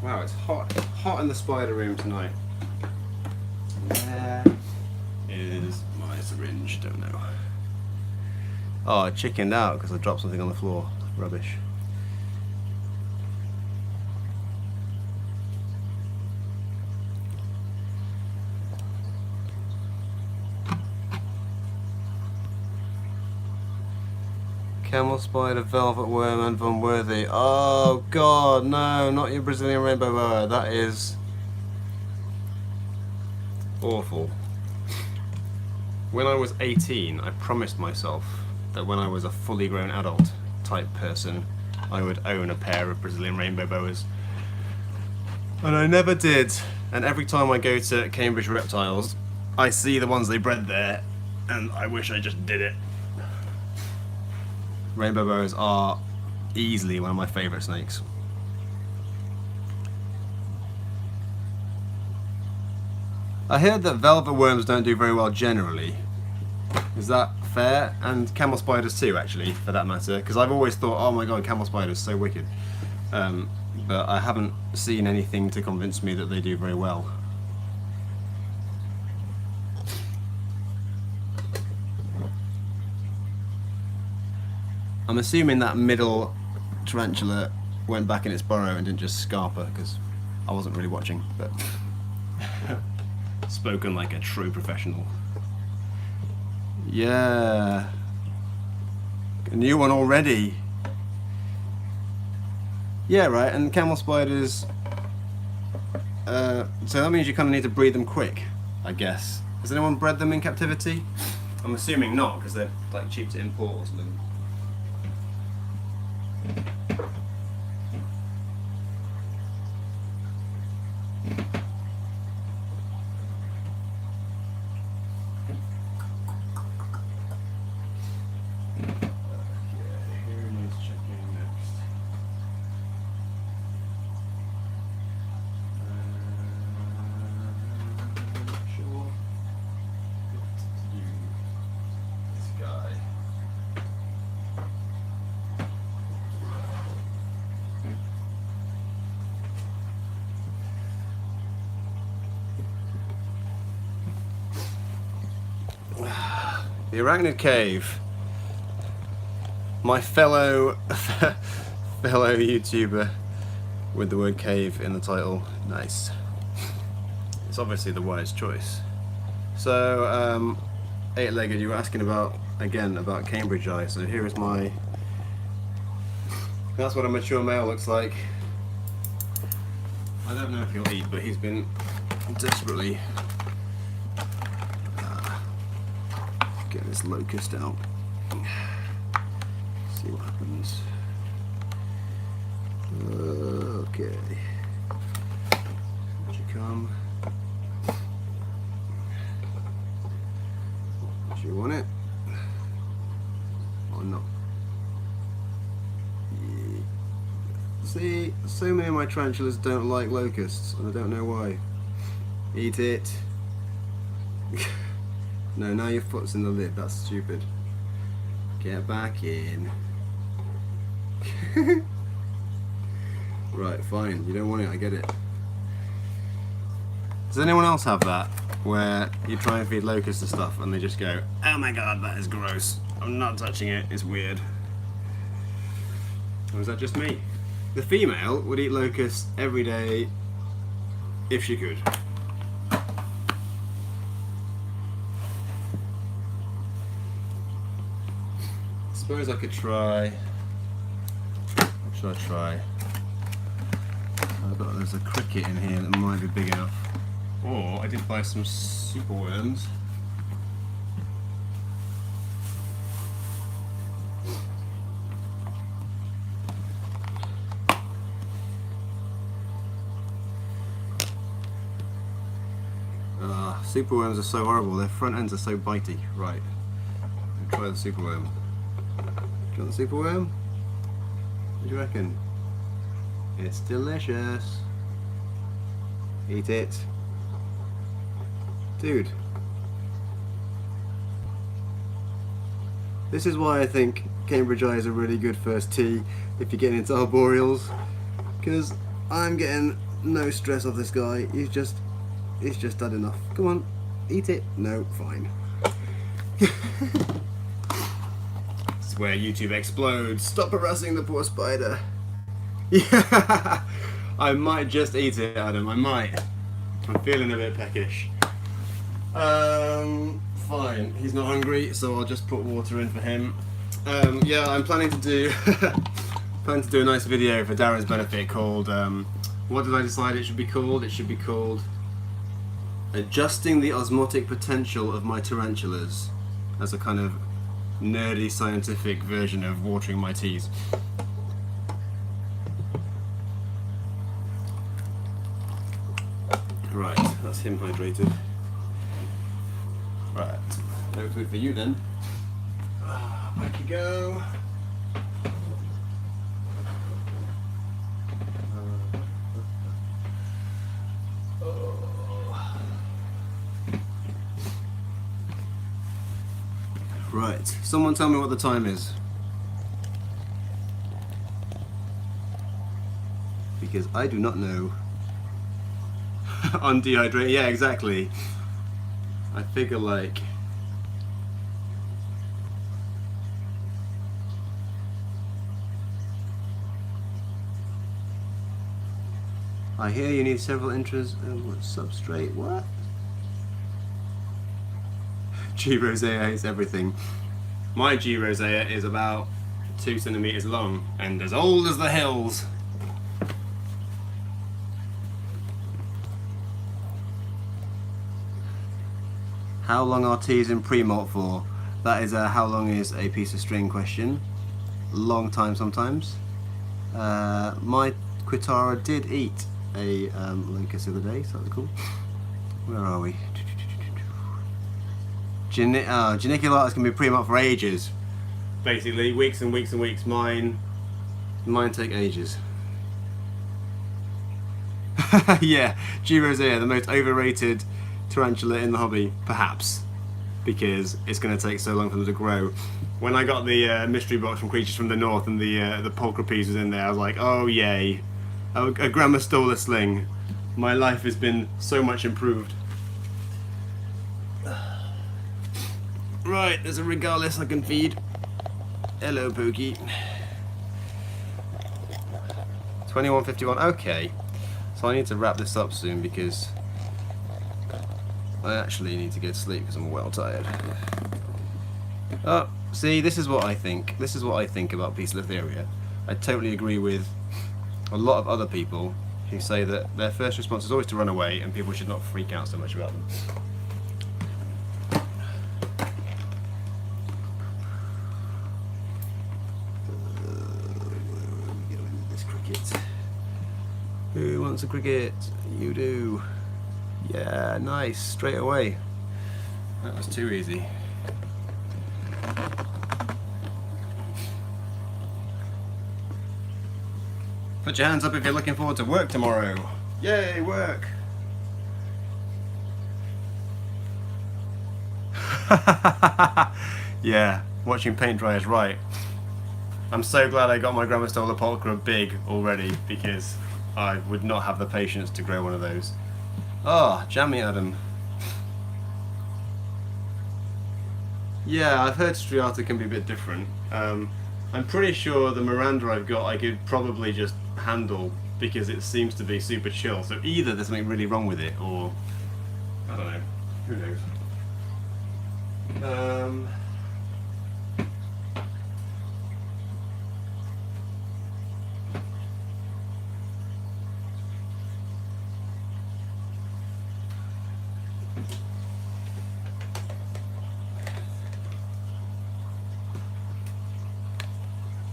Wow, it's hot in the spider room tonight. Where is my syringe? Don't know. Oh, I chickened out because I dropped something on the floor. Rubbish. Camel spider, velvet worm, and Von Worthy. Oh god, no, not your Brazilian rainbow boa. That is awful. When I was 18, I promised myself that when I was a fully grown adult type person, I would own a pair of Brazilian rainbow boas. And I never did. And every time I go to Cambridge Reptiles, I see the ones they bred there, and I wish I just did it. Rainbow boas are easily one of my favourite snakes. I heard that velvet worms don't do very well generally. Is that fair? And camel spiders too, actually, for that matter, because I've always thought, oh my god, camel spiders, so wicked. But I haven't seen anything to convince me that they do very well. I'm assuming that middle tarantula went back in its burrow and didn't just scarp her, because I wasn't really watching, but spoken like a true professional. Yeah, a new one already. Yeah, right, and camel spiders, so that means you kind of need to breed them quick, I guess. Has anyone bred them in captivity? I'm assuming not, because they're like cheap to import or something. The Arachnid Cave. My fellow YouTuber with the word cave in the title. Nice. It's obviously the wise choice. So, eight-legged, you were asking about, again, about Cambridge eye. So here is my... That's what a mature male looks like. I don't know if he'll eat, but he's been desperately... Get this locust out. See what happens. Okay. Would you come? Do you want it? Or not? Yeah. See, so many of my tarantulas don't like locusts, and I don't know why. Eat it. No, now your foot's in the lid, that's stupid. Get back in. Right, fine, you don't want it, I get it. Does anyone else have that? Where you try and feed locusts and stuff and they just go, oh my god, that is gross. I'm not touching it, it's weird. Or is that just me? The female would eat locusts every day if she could. I suppose I could try. What should I try? There's a cricket in here that might be big enough. Or I did buy some superworms. Superworms are so horrible. Their front ends are so bitey. Right. Try the superworm. Do you want the superworm? What do you reckon? It's delicious. Eat it. Dude. This is why I think Cambridge eye is a really good first tea if you're getting into arboreals. Because I'm getting no stress off this guy. He's just had enough. Come on, eat it. No, fine. Where YouTube explodes. Stop harassing the poor spider. Yeah, I might just eat it, Adam. I might. I'm feeling a bit peckish. Fine. He's not hungry, so I'll just put water in for him. Yeah, I'm planning to do a nice video for Darren's benefit called. What did I decide it should be called? It should be called Adjusting the Osmotic Potential of My Tarantulas, as a kind of nerdy scientific version of watering my teas. Right, that's him hydrated. Right, no food for you then. Back you go. Right, someone tell me what the time is. Because I do not know. On dehydrate, yeah, exactly. I figure like... I hear you need several inches of substrate. What? G. rosea is everything. My G. rosea is about 2 centimeters long and as old as the hills. How long are teas in pre-malt for? That is a how long is a piece of string question. Long time sometimes. My Quitara did eat a locust the other day, so that was cool. Where are we? Geniculatus can be pre-malt for ages. Basically, weeks and weeks and weeks. Mine take ages. Yeah, G. rosea, the most overrated tarantula in the hobby, perhaps, because it's going to take so long for them to grow. When I got the mystery box from Creatures from the North and the Pulchripes was in there, I was like, oh yay, a Grammostola sling. My life has been so much improved. Right, there's a Regalis I can feed. Hello, Pookie. 21:51. Okay, so I need to wrap this up soon because I actually need to get to sleep because I'm well tired. Oh, see, this is what I think. This is what I think about Poecilotheria. I totally agree with a lot of other people who say that their first response is always to run away and people should not freak out so much about them. Who wants a cricket? You do. Yeah, nice, straight away. That was too easy. Put your hands up if you're looking forward to work tomorrow. Yay, work! Yeah, watching paint dry is right. I'm so glad I got my Grammostola pulchra big already because I would not have the patience to grow one of those. Oh, jammy Adam. Yeah, I've heard striata can be a bit different. I'm pretty sure the Miranda I've got I could probably just handle because it seems to be super chill. So either there's something really wrong with it or I don't know. Who knows?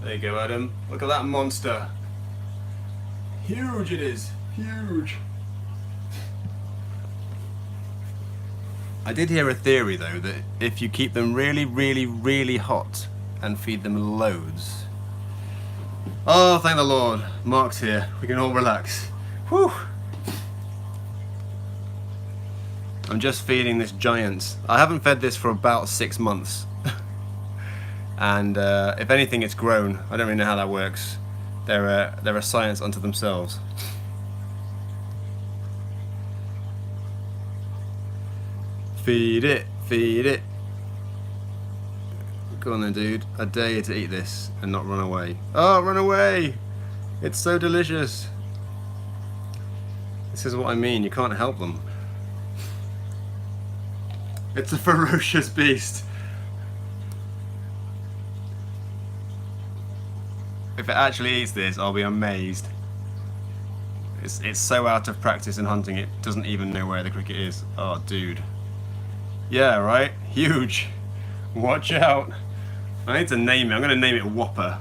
There you go, Adam. Look at that monster. Huge it is. Huge. I did hear a theory though that if you keep them really, really, really hot and feed them loads. Oh, thank the Lord. Mark's here. We can all relax. Whew. I'm just feeding this giant. I haven't fed this for about 6 months. And if anything, it's grown. I don't really know how that works. They're a science unto themselves. Feed it, feed it. Go on then, dude. I dare you to eat this and not run away. Oh, run away! It's so delicious. This is what I mean. You can't help them. It's a ferocious beast. If it actually eats this, I'll be amazed. It's so out of practice in hunting, it doesn't even know where the cricket is. Oh, dude. Yeah, right? Huge. Watch out. I need to name it. I'm going to name it Whopper.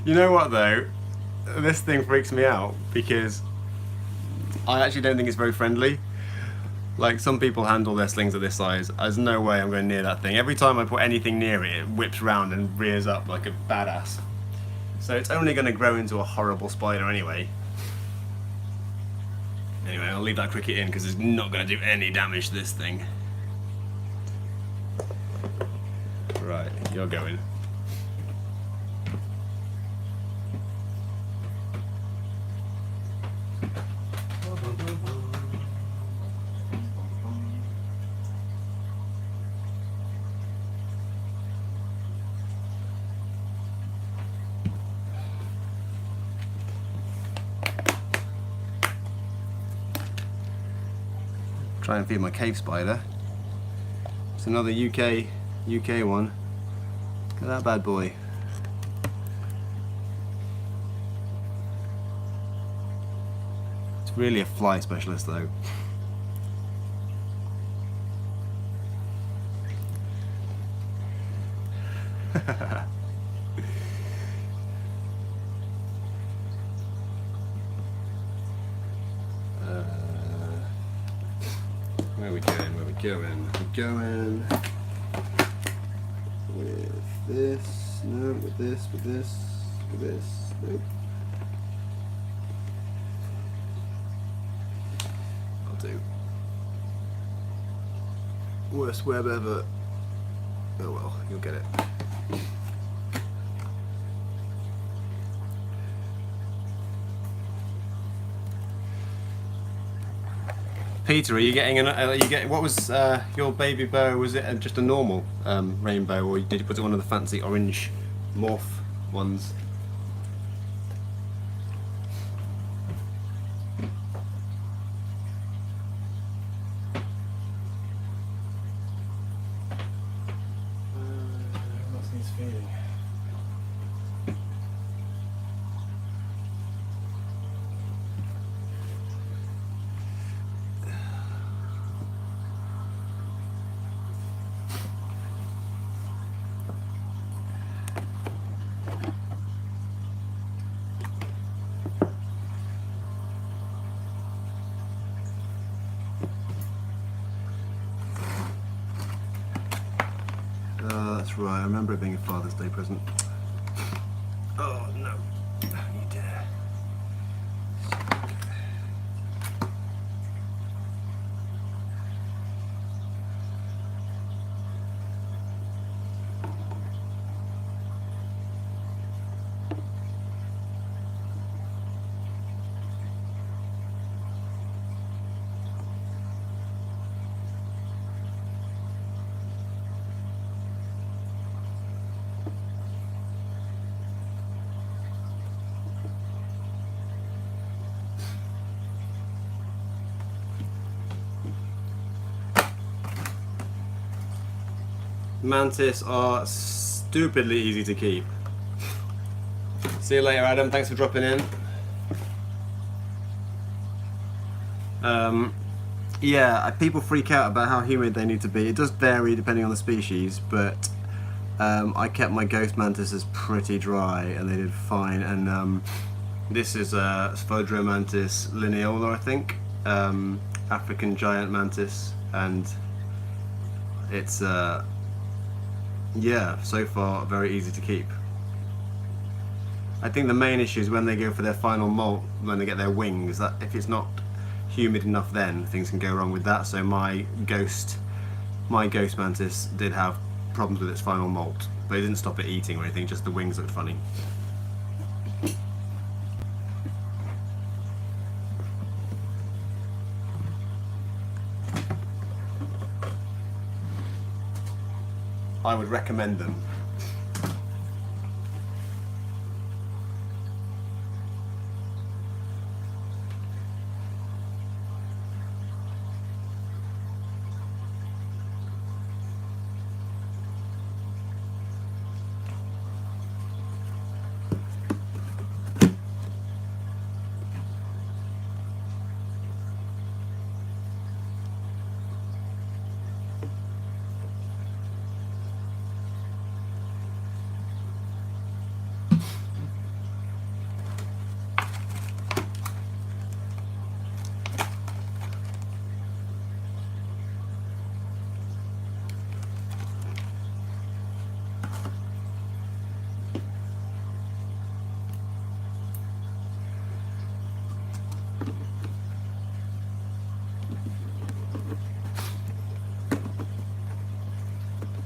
You know what, though? This thing freaks me out because I actually don't think it's very friendly. Like, some people handle their slings at this size. There's no way I'm going near that thing. Every time I put anything near it, it whips round and rears up like a badass. So it's only going to grow into a horrible spider anyway. Anyway, I'll leave that cricket in because it's not going to do any damage to this thing. Right, you're going. Try and feed my cave spider. It's another UK one. Look at that bad boy. It's really a fly specialist though. Where are we going? Where are we going? We're going with this. No, with this. With this. With this. Nope. I'll do. Worst web ever. Oh well, you'll get it. Peter, are you getting what was your baby bow? Was it just a normal rainbow, or did you put it one of the fancy orange morph ones? What needs feeding? That's right, I remember it being a Father's Day present. Oh no, don't you dare. Mantis are stupidly easy to keep. See you later, Adam. Thanks for dropping in. Yeah, people freak out about how humid they need to be. It does vary depending on the species, but I kept my ghost mantises pretty dry and they did fine. And this is a Sphodromantis lineola, I think, African giant mantis, and it's yeah, so far very easy to keep. I think the main issue is when they go for their final molt, when they get their wings, that if it's not humid enough then things can go wrong with that. So my ghost mantis did have problems with its final molt, but it didn't stop it eating or anything, just the wings looked funny. I would recommend them.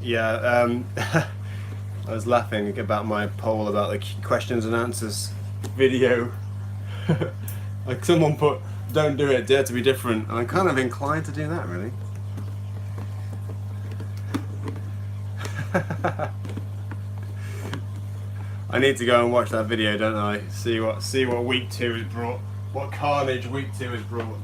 Yeah, I was laughing about my poll about the questions and answers video. Like someone put, don't do it, dare to be different, and I'm kind of inclined to do that, really. I need to go and watch that video, don't I? See what week 2 has brought, what carnage week 2 has brought.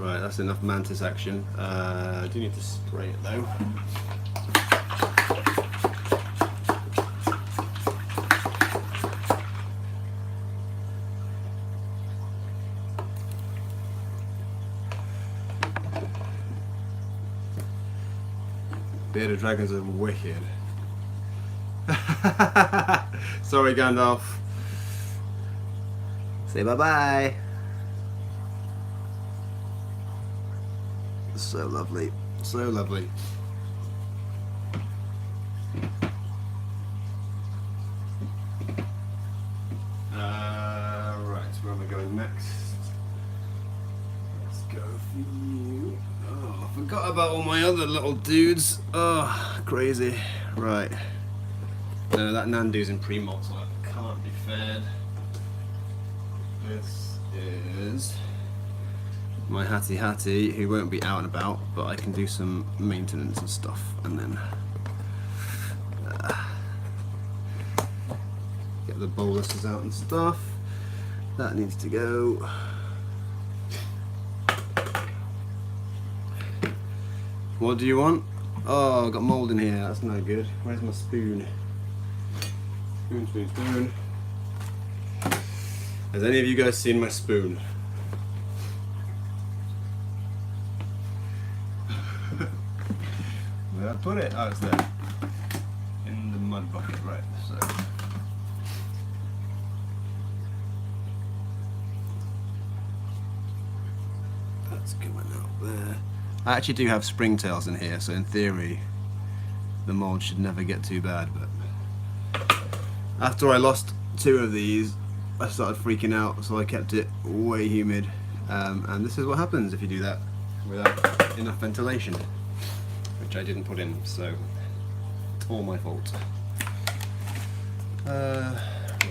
Right, that's enough mantis action. I do need to spray it though. Bearded dragons are wicked. Sorry, Gandalf. Say bye-bye. So lovely. So lovely. Right, where am I going next? Let's go for you. Oh, I forgot about all my other little dudes. Oh, crazy. Right. No, that Nandu's in pre-molt, so that can't be fed. This is my Hattie Hattie, who won't be out and about, but I can do some maintenance and stuff, and then get the boluses out and stuff. That needs to go. What do you want? Oh, I've got mould in here, that's no good. Where's my spoon? Spoon, spoon, spoon. Has any of you guys seen my spoon? Where did I put it? Oh, it's there. In the mud bucket, right, so. That's going out there. I actually do have springtails in here, so in theory the mould should never get too bad, but after I lost 2 of these I started freaking out, so I kept it way humid, and this is what happens if you do that without enough ventilation, which I didn't put in, so it's all my fault. Right,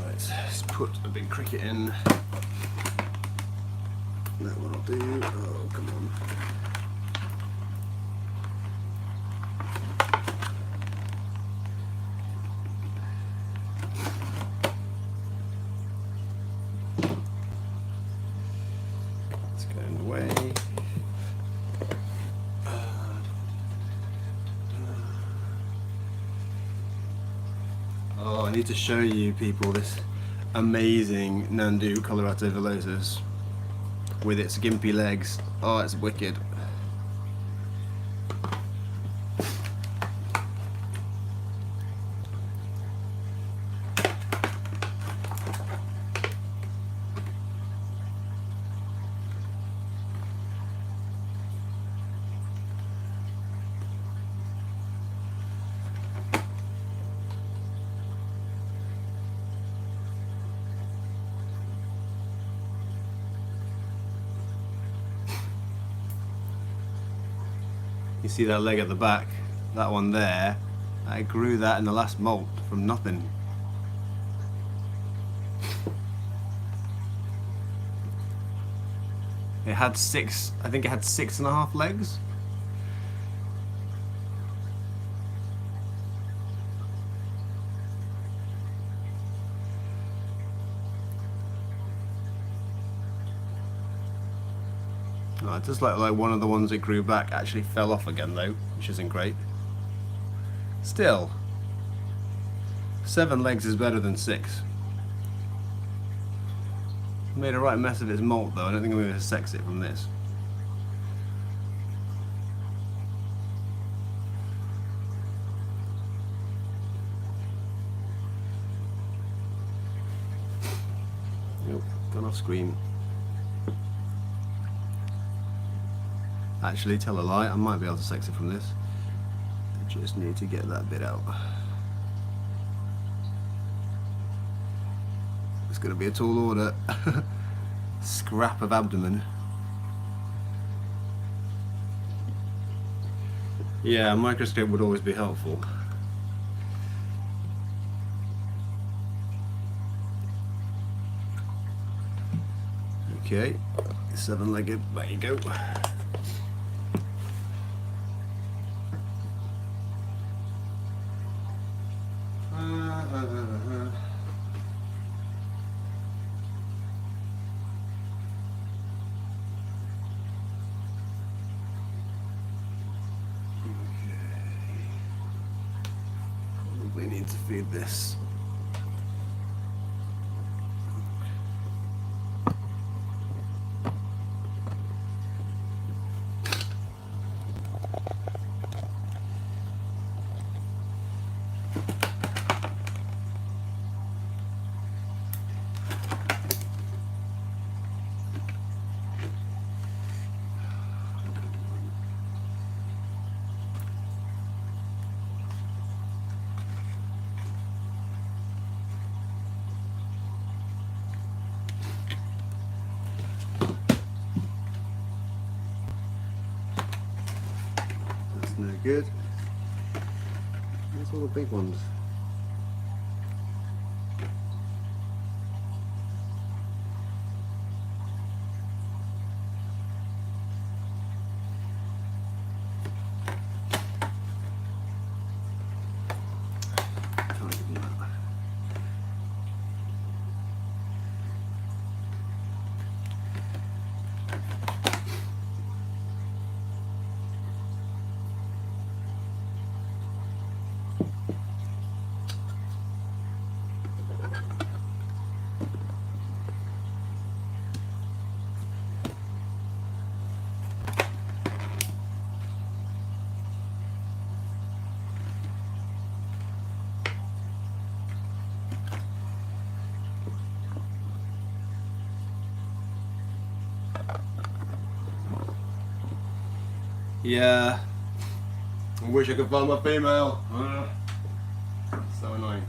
let's put a big cricket in. That one I'll do. Oh, come on. It's going away. Oh, I need to show you people this amazing Nandu colorato velosus with its gimpy legs. Oh, it's wicked. You see that leg at the back, that one there, I grew that in the last molt from nothing. It had 6, I think it had 6.5 legs. Oh, it's just like one of the ones that grew back actually fell off again though, which isn't great. Still, 7 legs is better than 6. Made a right mess of its molt though. I don't think I'm going to sex it from this. Nope, gone off screen. Actually, tell a lie, I might be able to sex it from this. I just need to get that bit out. It's going to be a tall order. Scrap of abdomen. Yeah, a microscope would always be helpful. Okay, 7-legged, there you go. need to feed this. No good. Where's all the big ones? Can't give them that. Yeah, I wish I could find my female. So annoying.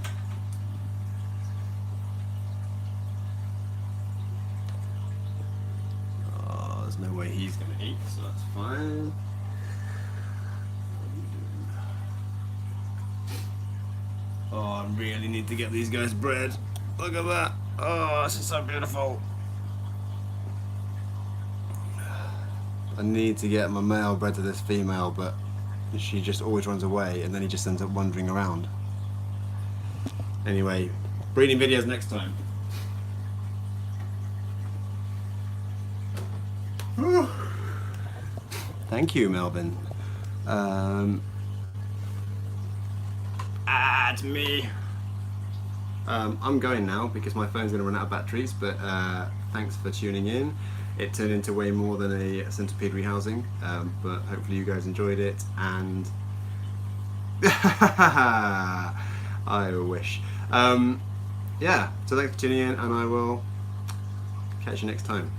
Oh, there's no way he's gonna eat, so that's fine. Oh, I really need to get these guys bred. Look at that. Oh, this is so beautiful. I need to get my male bred to this female, but she just always runs away and then he just ends up wandering around. Anyway, breeding videos next time. Whew. Thank you, Melvin. Add me. I'm going now because my phone's going to run out of batteries, but thanks for tuning in. It turned into way more than a centipede rehousing, but hopefully you guys enjoyed it, and I wish. Yeah, so thanks for tuning in, and I will catch you next time.